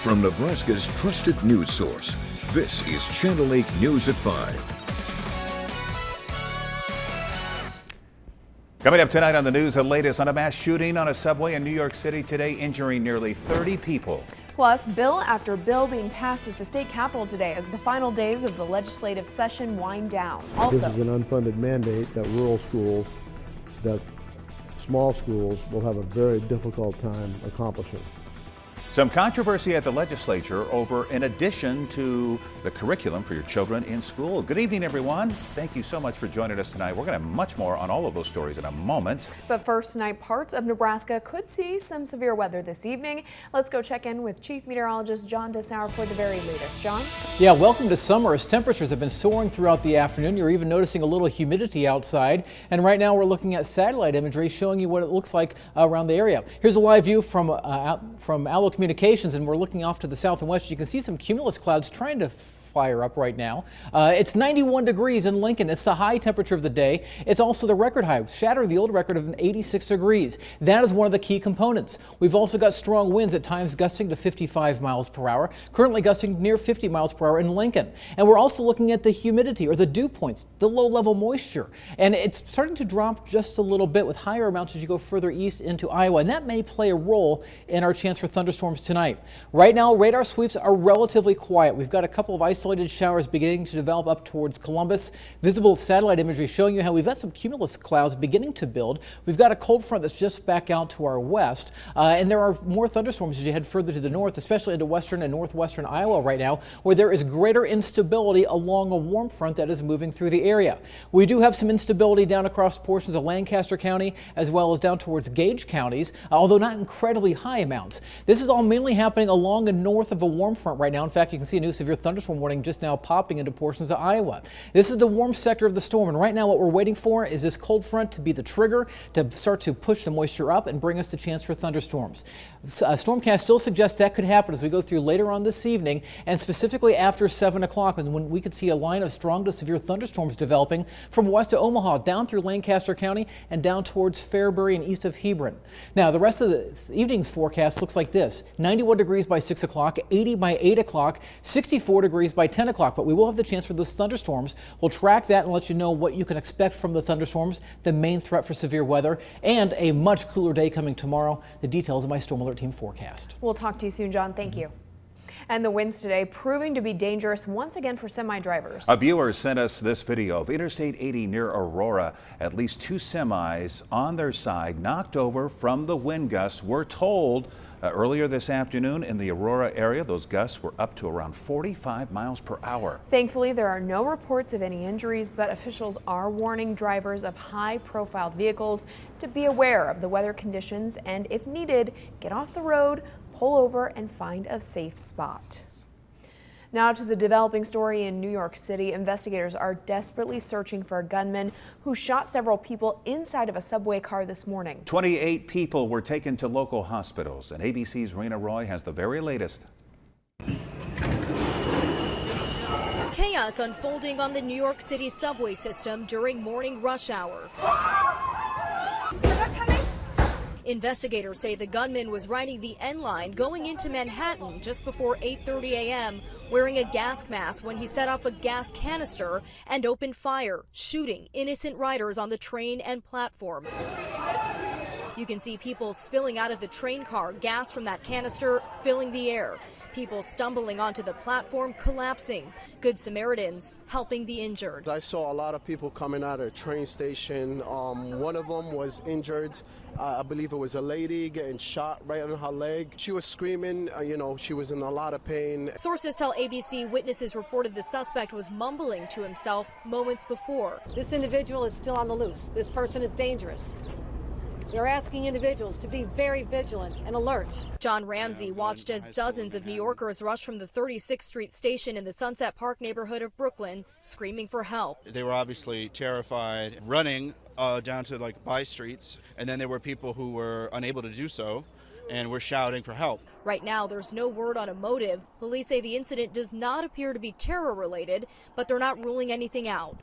From Nebraska's trusted news source, this is Channel 8 News at 5. Coming up tonight on the news, the latest on a mass shooting on a subway in New York City today, injuring nearly 30 people. Plus, bill after bill being passed at the state capitol today as the final days of the legislative session wind down. Also, this is an unfunded mandate that rural schools, that small schools will have a very difficult time accomplishing. Some controversy at the legislature over an addition to the curriculum for your children in school. Good evening, everyone. Thank you so much for joining us tonight. We're going to have much more on all of those stories in a moment. But first tonight, parts of Nebraska could see some severe weather this evening. Let's go check in with Chief Meteorologist John Desauer for the very latest. John? Yeah, welcome to summer as temperatures have been soaring throughout the afternoon. You're even noticing a little humidity outside. And right now we're looking at satellite imagery showing you what it looks like around the area. Here's a live view from Allo Communications, and we're looking off to the south and west. You can see some cumulus clouds trying to fire up right now. It's 91 degrees in Lincoln. It's the high temperature of the day. It's also the record high, shattering the old record of 86 degrees. That is one of the key components. We've also got strong winds at times gusting to 55 miles per hour, currently gusting near 50 miles per hour in Lincoln. And we're also looking at the humidity, or the dew points, the low level moisture. And it's starting to drop just a little bit with higher amounts as you go further east into Iowa. And that may play a role in our chance for thunderstorms tonight. Right now, radar sweeps are relatively quiet. We've got a couple of isolated showers beginning to develop up towards Columbus. Visible satellite imagery showing you how we've got some cumulus clouds beginning to build. We've got a cold front that's just back out to our west, and there are more thunderstorms as you head further to the north, especially into western and northwestern Iowa right now, where there is greater instability along a warm front that is moving through the area. We do have some instability down across portions of Lancaster County as well as down towards Gage counties, although not incredibly high amounts. This is all mainly happening along and north of a warm front right now. In fact, you can see a new severe thunderstorm warning just now popping into portions of Iowa. This is the warm sector of the storm, and right now what we're waiting for is this cold front to be the trigger to start to push the moisture up and bring us the chance for thunderstorms. Stormcast still suggests that could happen as we go through later on this evening, and specifically after 7 o'clock, when we could see a line of strong to severe thunderstorms developing from west of Omaha down through Lancaster County and down towards Fairbury and east of Hebron. Now the rest of the evening's forecast looks like this: 91 degrees by 6 o'clock, 80 by 8 o'clock, 64 degrees by 10 o'clock, but we will have the chance for those thunderstorms. We'll track that and let you know what you can expect from the thunderstorms, the main threat for severe weather, and a much cooler day coming tomorrow. The details of my Storm Alert Team forecast. We'll talk to you soon, John. Thank you. And the winds today proving to be dangerous once again for semi-drivers. A viewer sent us this video of Interstate 80 near Aurora. At least 2 semis on their side knocked over from the wind gusts. We're told earlier this afternoon in the Aurora area, those gusts were up to around 45 miles per hour. Thankfully, there are no reports of any injuries, but officials are warning drivers of high-profile vehicles to be aware of the weather conditions and, if needed, get off the road, pull over, and find a safe spot. Now to the developing story in New York City. Investigators are desperately searching for a gunman who shot several people inside of a subway car this morning. 28 people were taken to local hospitals, and ABC's Rena Roy has the very latest. Chaos unfolding on the New York City subway system during morning rush hour. Investigators say the gunman was riding the N line going into Manhattan just before 8:30 a.m. wearing a gas mask when he set off a gas canister and opened fire, shooting innocent riders on the train and platform. You can see people spilling out of the train car, gas from that canister filling the air. People stumbling onto the platform, collapsing. Good Samaritans helping the injured. I saw a lot of people coming out of the train station. One of them was injured. I believe it was a lady getting shot right on her leg. She was screaming, she was in a lot of pain. Sources tell ABC witnesses reported the suspect was mumbling to himself moments before. This individual is still on the loose. This person is dangerous. They're asking individuals to be very vigilant and alert. John Ramsey watched as dozens of New Yorkers rushed from the 36th Street station in the Sunset Park neighborhood of Brooklyn, screaming for help. They were obviously terrified, running down to by streets, and then there were people who were unable to do so and were shouting for help. Right now, there's no word on a motive. Police say the incident does not appear to be terror-related, but they're not ruling anything out.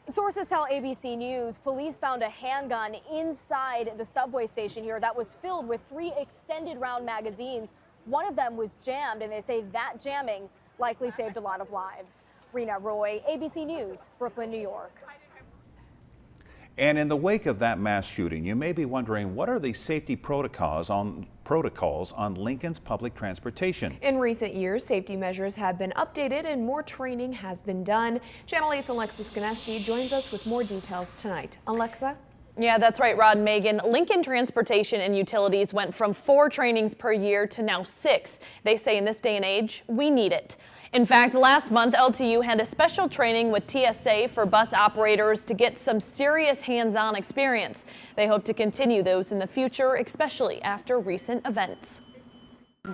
Sources tell ABC News police found a handgun inside the subway station here that was filled with 3 extended round magazines. One of them was jammed, and they say that jamming likely saved a lot of lives. Rena Roy, ABC News, Brooklyn, New York. And in the wake of that mass shooting, you may be wondering, what are the safety protocols on Lincoln's public transportation? In recent years, safety measures have been updated and more training has been done. Channel 8's Alexa Skineski joins us with more details tonight. Alexa? Yeah, that's right, Rod and Megan. Lincoln Transportation and Utilities went from 4 trainings per year to now 6. They say in this day and age, we need it. In fact, last month, LTU had a special training with TSA for bus operators to get some serious hands-on experience. They hope to continue those in the future, especially after recent events.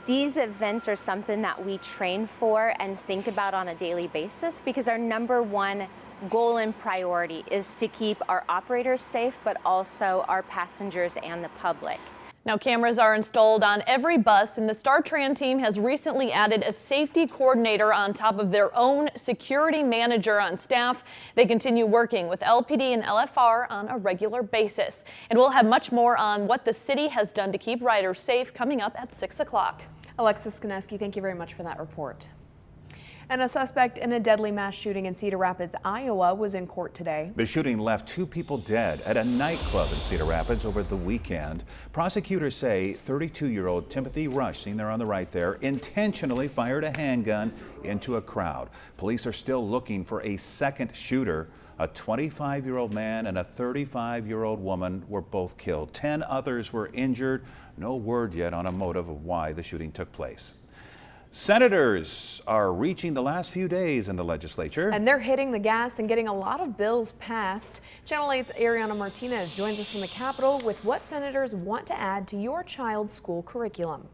These events are something that we train for and think about on a daily basis because our #1 goal and priority is to keep our operators safe, but also our passengers and the public. Now, cameras are installed on every bus, and the StarTran team has recently added a safety coordinator on top of their own security manager on staff. They continue working with LPD and LFR on a regular basis. And we'll have much more on what the city has done to keep riders safe coming up at 6 o'clock. Alexa Skineski, thank you very much for that report. And a suspect in a deadly mass shooting in Cedar Rapids, Iowa, was in court today. The shooting left 2 people dead at a nightclub in Cedar Rapids over the weekend. Prosecutors say 32-year-old Timothy Rush, seen there on the right there, intentionally fired a handgun into a crowd. Police are still looking for a second shooter. A 25-year-old man and a 35-year-old woman were both killed. 10 others were injured. No word yet on a motive of why the shooting took place. Senators are reaching the last few days in the legislature. And they're hitting the gas and getting a lot of bills passed. Channel 8's Ariana Martinez joins us from the Capitol with what senators want to add to your child's school curriculum.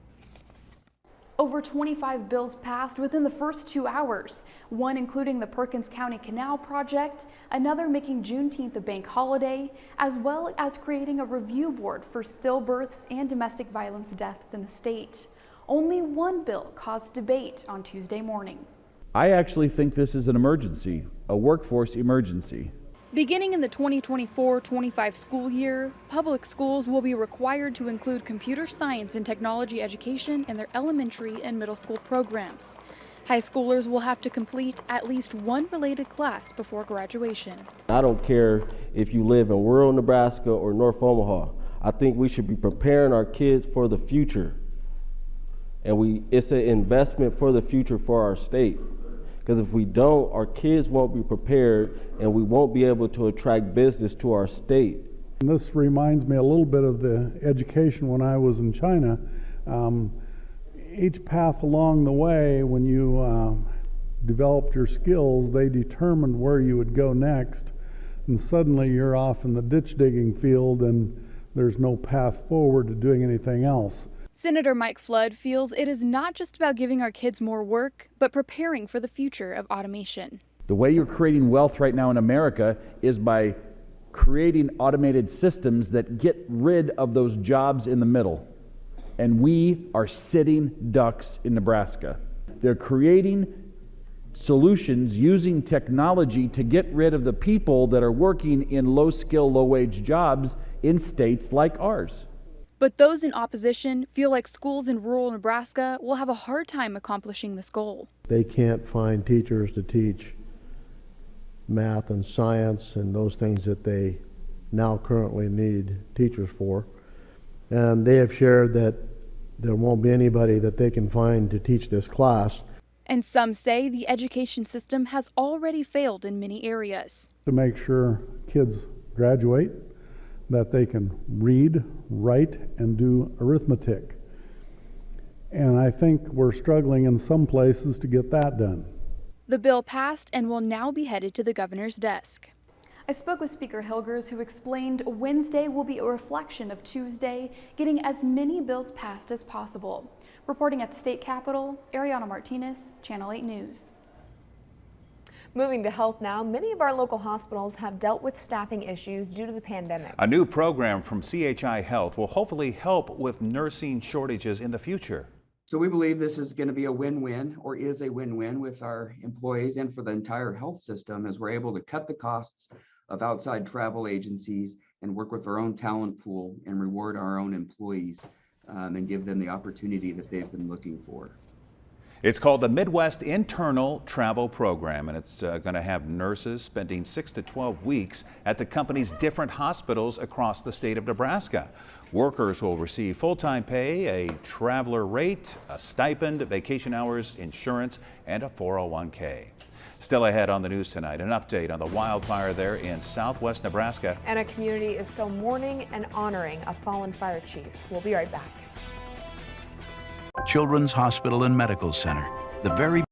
Over 25 bills passed within the first 2 hours, one including the Perkins County Canal Project, another making Juneteenth a bank holiday, as well as creating a review board for stillbirths and domestic violence deaths in the state. Only one bill caused debate on Tuesday morning. I actually think this is an emergency, a workforce emergency. Beginning in the 2024-25 school year, public schools will be required to include computer science and technology education in their elementary and middle school programs. High schoolers will have to complete at least one related class before graduation. I don't care if you live in rural Nebraska or North Omaha. I think we should be preparing our kids for the future. And it's an investment for the future for our state. Because if we don't, our kids won't be prepared and we won't be able to attract business to our state. And this reminds me a little bit of the education when I was in China. Each path along the way, when you developed your skills, they determined where you would go next. And suddenly you're off in the ditch digging field and there's no path forward to doing anything else. Senator Mike Flood feels it is not just about giving our kids more work, but preparing for the future of automation. The way you're creating wealth right now in America is by creating automated systems that get rid of those jobs in the middle. And we are sitting ducks in Nebraska. They're creating solutions using technology to get rid of the people that are working in low-skill, low-wage jobs in states like ours. But those in opposition feel like schools in rural Nebraska will have a hard time accomplishing this goal. They can't find teachers to teach math and science and those things that they now currently need teachers for. And they have shared that there won't be anybody that they can find to teach this class. And some say the education system has already failed in many areas. To make sure kids graduate, that they can read, write, and do arithmetic. And I think we're struggling in some places to get that done. The bill passed and will now be headed to the governor's desk. I spoke with Speaker Hilgers, who explained Wednesday will be a reflection of Tuesday, getting as many bills passed as possible. Reporting at the state capitol, Ariana Martinez, Channel 8 News. Moving to health now, many of our local hospitals have dealt with staffing issues due to the pandemic. A new program from CHI Health will hopefully help with nursing shortages in the future. So we believe this is going to be a win-win, or is a win-win, with our employees and for the entire health system, as we're able to cut the costs of outside travel agencies and work with our own talent pool and reward our own employees. and give them the opportunity that they've been looking for. It's called the Midwest Internal Travel Program, and it's going to have nurses spending 6 to 12 weeks at the company's different hospitals across the state of Nebraska. Workers will receive full-time pay, a traveler rate, a stipend, vacation hours, insurance, and a 401k. Still ahead on the news tonight, an update on the wildfire there in southwest Nebraska. And a community is still mourning and honoring a fallen fire chief. We'll be right back. Children's Hospital and Medical Center, the very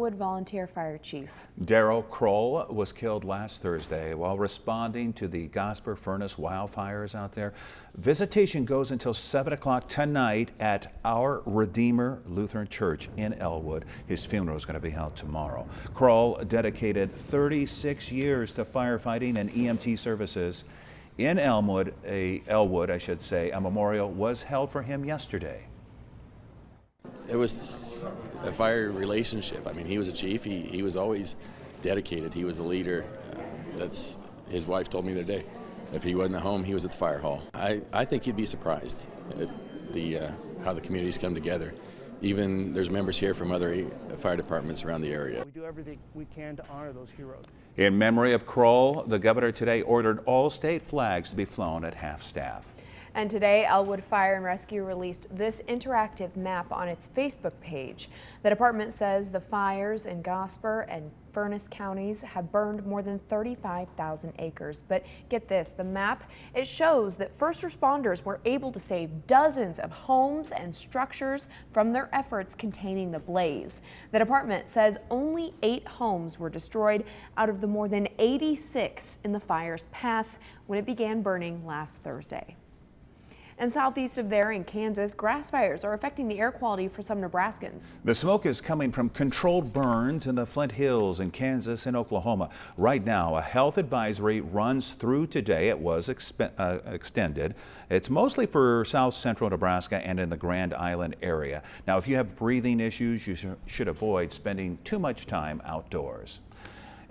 Volunteer Fire Chief Daryl Kroll was killed last Thursday while responding to the Gosper Furnace wildfires out there. Visitation goes until 7 o'clock tonight at Our Redeemer Lutheran Church in Elwood. His funeral is going to be held tomorrow. Kroll dedicated 36 years to firefighting and EMT services. In Elwood, a memorial was held for him yesterday. It was a fire relationship. I mean, he was a chief. He was always dedicated. He was a leader. That's his wife told me the other day. If he wasn't at home, he was at the fire hall. I think you'd be surprised at how the communities come together. Even there's members here from other fire departments around the area. We do everything we can to honor those heroes. In memory of Kroll, the governor today ordered all state flags to be flown at half-staff. And today, Elwood Fire and Rescue released this interactive map on its Facebook page. The department says the fires in Gosper and Furnace counties have burned more than 35,000 acres. But get this, the map, it shows that first responders were able to save dozens of homes and structures from their efforts containing the blaze. The department says only 8 homes were destroyed out of the more than 86 in the fire's path when it began burning last Thursday. And southeast of there in Kansas, grass fires are affecting the air quality for some Nebraskans. The smoke is coming from controlled burns in the Flint Hills in Kansas and Oklahoma. Right now, a health advisory runs through today. It was extended. It's mostly for south central Nebraska and in the Grand Island area. Now, if you have breathing issues, you should avoid spending too much time outdoors.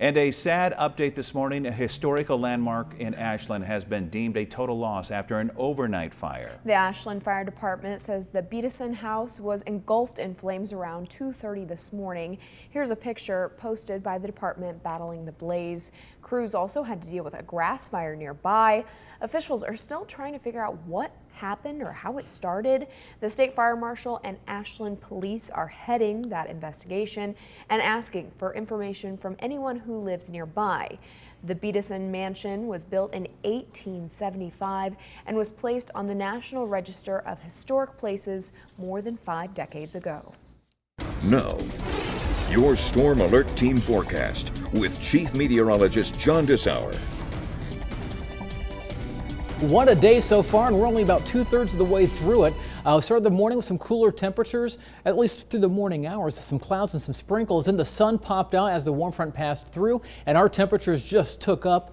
And a sad update this morning, a historical landmark in Ashland has been deemed a total loss after an overnight fire. The Ashland Fire Department says the Beedison house was engulfed in flames around 2:30 this morning. Here's a picture posted by the department battling the blaze. Crews also had to deal with a grass fire nearby. Officials are still trying to figure out what happened or how it started. The state fire marshal and Ashland police are heading that investigation and asking for information from anyone who lives nearby. The Beedison mansion was built in 1875 and was placed on the National Register of Historic Places more than 5 decades ago. Now, your Storm Alert Team forecast with Chief Meteorologist John Dissauer. What a day so far, and we're only about 2/3 of the way through it. Started the morning with some cooler temperatures, at least through the morning hours, some clouds and some sprinkles. Then the sun popped out as the warm front passed through, and our temperatures just took off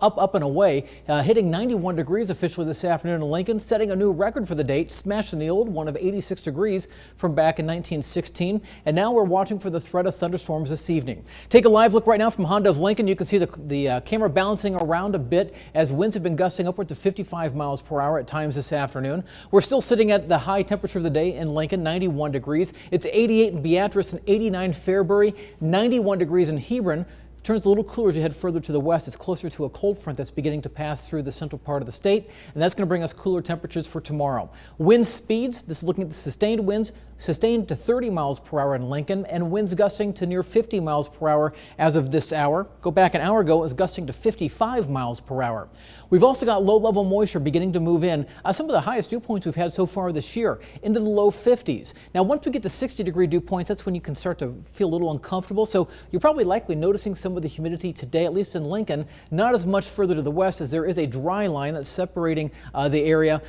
up and away, hitting 91 degrees officially this afternoon in Lincoln, setting a new record for the date, smashing the old one of 86 degrees from back in 1916. And now we're watching for the threat of thunderstorms this evening. Take a live look right now from Honda of Lincoln. You can see the camera bouncing around a bit as winds have been gusting upwards of 55 miles per hour at times this afternoon. We're still sitting at the high temperature of the day in Lincoln, 91 degrees. It's 88 in Beatrice and 89 Fairbury, 91 degrees in Hebron. Turns a little cooler as you head further to the west. It's closer to a cold front that's beginning to pass through the central part of the state, and that's going to bring us cooler temperatures for tomorrow. Wind speeds, this is looking at the sustained winds, sustained to 30 miles per hour in Lincoln, and winds gusting to near 50 miles per hour as of this hour. Go back an hour ago, it was gusting to 55 miles per hour. We've also got low-level moisture beginning to move in. Some of the highest dew points we've had so far this year, into the low 50s. Now, once we get to 60-degree dew points, that's when you can start to feel a little uncomfortable. So you're probably likely noticing some of the humidity today, at least in Lincoln. Not as much further to the west, as there is a dry line that's separating the area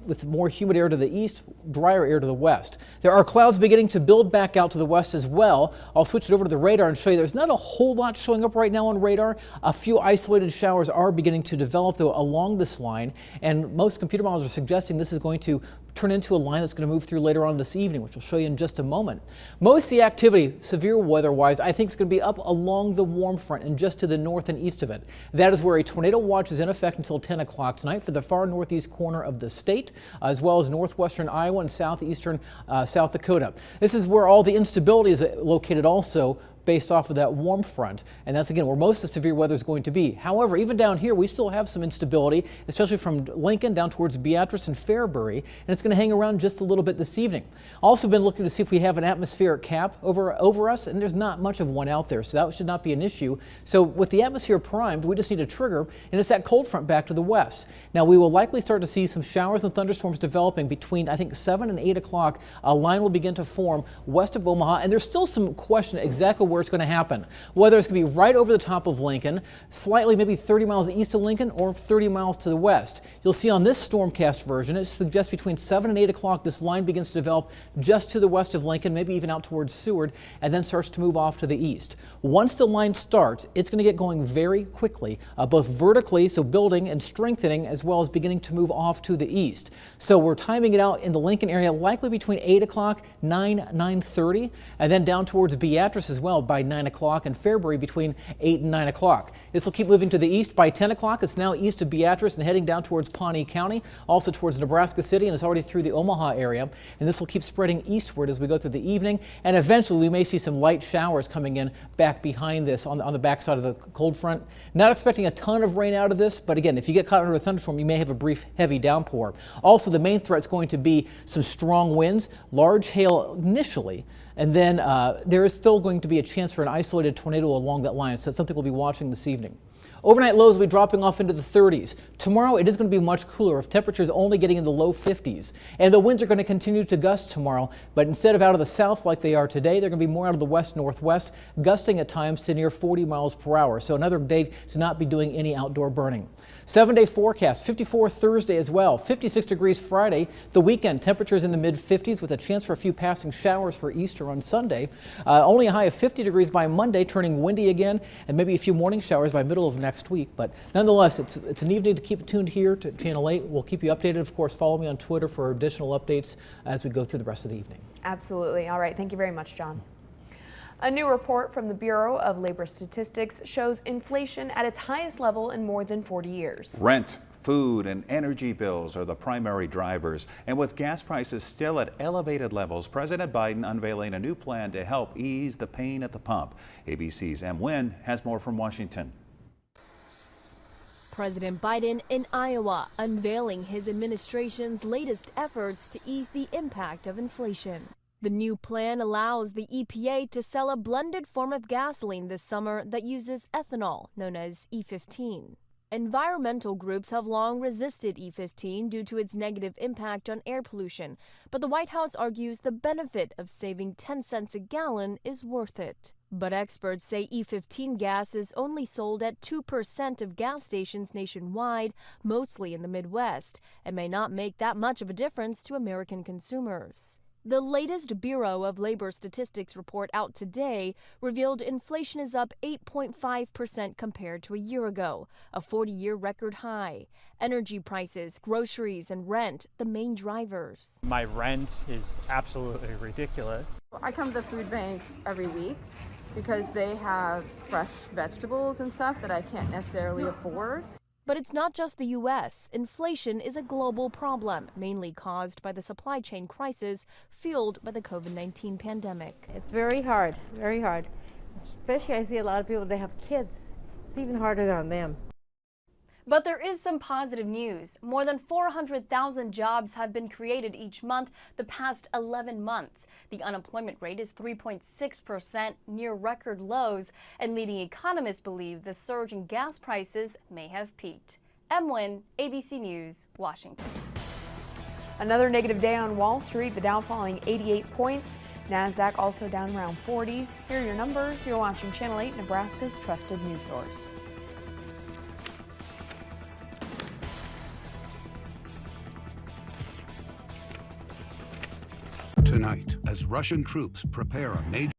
with more humid air to the east, drier air to the west. There are clouds beginning to build back out to the west as well. I'll switch it over to the radar and show you there's not a whole lot showing up right now on radar. A few isolated showers are beginning to develop though along this line, and most computer models are suggesting this is going to turn into a line that's going to move through later on this evening, which I'll show you in just a moment. Most of the activity, severe weather-wise, I think is going to be up along the warm front and just to the north and east of it. That is where a tornado watch is in effect until 10 o'clock tonight for the far northeast corner of the state, as well as northwestern Iowa and southeastern South Dakota. This is where all the instability is located also, based off of that warm front, and that's again where most of the severe weather is going to be. However, even down here we still have some instability, especially from Lincoln down towards Beatrice and Fairbury, and it's going to hang around just a little bit this evening. Also been looking to see if we have an atmospheric cap over us, and there's not much of one out there, so that should not be an issue. So with the atmosphere primed, we just need a trigger, and it's that cold front back to the west. Now we will likely start to see some showers and thunderstorms developing between, I think, 7 and 8 o'clock. A line will begin to form west of Omaha, and there's still some question exactly where it's going to happen. Whether it's going to be right over the top of Lincoln, slightly maybe 30 miles east of Lincoln, or 30 miles to the west. You'll see on this stormcast version, it suggests between 7 and 8 o'clock this line begins to develop just to the west of Lincoln, maybe even out towards Seward, and then starts to move off to the east. Once the line starts, it's going to get going very quickly, both vertically, so building and strengthening, as well as beginning to move off to the east. So we're timing it out in the Lincoln area, likely between 8 o'clock, 9:30, and then down towards Beatrice as well. by 9 o'clock and Fairbury between 8 and 9 o'clock. This will keep moving to the east by 10 o'clock. It's now east of Beatrice and heading down towards Pawnee County, also towards Nebraska City, and it's already through the Omaha area. And this will keep spreading eastward as we go through the evening. And eventually we may see some light showers coming in back behind this on the backside of the cold front. Not expecting a ton of rain out of this, but again, if you get caught under a thunderstorm, you may have a brief heavy downpour. Also, the main threat is going to be some strong winds, large hail initially, and then there is still going to be a chance for an isolated tornado along that line. So that's something we'll be watching this evening. Overnight lows will be dropping off into the 30s. Tomorrow it is going to be much cooler, with temperatures only getting in the low 50s. And the winds are going to continue to gust tomorrow, but instead of out of the south like they are today, they're going to be more out of the west-northwest, gusting at times to near 40 miles per hour. So another day to not be doing any outdoor burning. 7-day forecast, 54 Thursday as well, 56 degrees Friday. The weekend, temperatures in the mid-50s with a chance for a few passing showers for Easter on Sunday. Only a high of 50 degrees by Monday, turning windy again, and maybe a few morning showers by middle of next week. But nonetheless, it's an evening to keep tuned here to Channel 8. We'll keep you updated. Of course, follow me on Twitter for additional updates as we go through the rest of the evening. Absolutely. All right. Thank you very much, John. A new report from the Bureau of Labor Statistics shows inflation at its highest level in more than 40 years. Rent, food, and energy bills are the primary drivers. And with gas prices still at elevated levels, President Biden unveiling a new plan to help ease the pain at the pump. ABC's M. Nguyen has more from Washington. President Biden in Iowa unveiling his administration's latest efforts to ease the impact of inflation. The new plan allows the EPA to sell a blended form of gasoline this summer that uses ethanol, known as E15. Environmental groups have long resisted E15 due to its negative impact on air pollution, but the White House argues the benefit of saving 10 cents a gallon is worth it. But experts say E15 gas is only sold at 2% of gas stations nationwide, mostly in the Midwest, and may not make that much of a difference to American consumers. The latest Bureau of Labor Statistics report out today revealed inflation is up 8.5% compared to a year ago, a 40-year record high. Energy prices, groceries, and rent, the main drivers. My rent is absolutely ridiculous. I come to the food bank every week because they have fresh vegetables and stuff that I can't necessarily afford. But it's not just the U.S. Inflation is a global problem, mainly caused by the supply chain crisis fueled by the COVID-19 pandemic. It's very hard, very hard. Especially I see a lot of people, they have kids. It's even harder on them. But there is some positive news. More than 400,000 jobs have been created each month the past 11 months. The unemployment rate is 3.6%, near record lows, and leading economists believe the surge in gas prices may have peaked. M. Nguyen, ABC News, Washington. Another negative day on Wall Street, the Dow falling 88 points. NASDAQ also down around 40. Here are your numbers. You're watching Channel 8, Nebraska's trusted news source. Tonight, as Russian troops prepare a major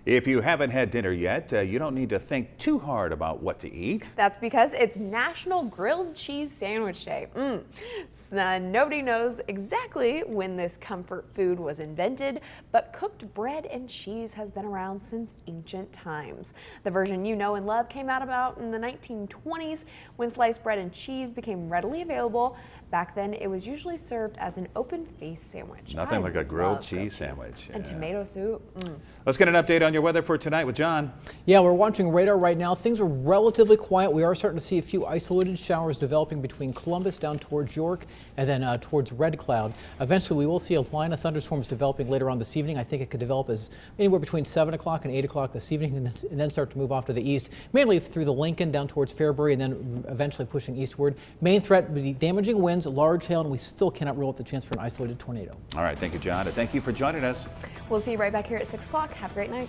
If you haven't had dinner yet, you don't need to think too hard about what to eat. That's because it's National Grilled Cheese Sandwich Day. Nobody knows exactly when this comfort food was invented, but cooked bread and cheese has been around since ancient times. The version you know and love came out about in the 1920s when sliced bread and cheese became readily available. Back then, it was usually served as an open-faced sandwich. Nothing like a grilled cheese sandwich. And tomato soup. Let's get an update on your weather for tonight with John. Yeah, we're watching radar right now. Things are relatively quiet. We are starting to see a few isolated showers developing between Columbus down towards York and then towards Red Cloud. Eventually, we will see a line of thunderstorms developing later on this evening. I think it could develop as anywhere between 7 o'clock and 8 o'clock this evening and then start to move off to the east, mainly through the Lincoln down towards Fairbury and then eventually pushing eastward. Main threat would be damaging winds, large hail, and we still cannot rule out the chance for an isolated tornado. All right, thank you, John, and thank you for joining us. We'll see you right back here at 6 o'clock. Have a great night.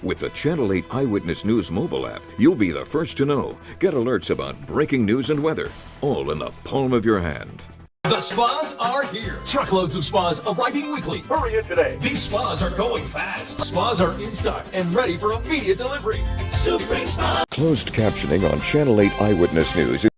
With the Channel 8 Eyewitness News mobile app, you'll be the first to know. Get alerts about breaking news and weather, all in the palm of your hand. The spas are here. Truckloads of spas arriving weekly. Hurry in today. These spas are going fast. Spas are in stock and ready for immediate delivery. Supreme Spa. Closed captioning on Channel 8 Eyewitness News is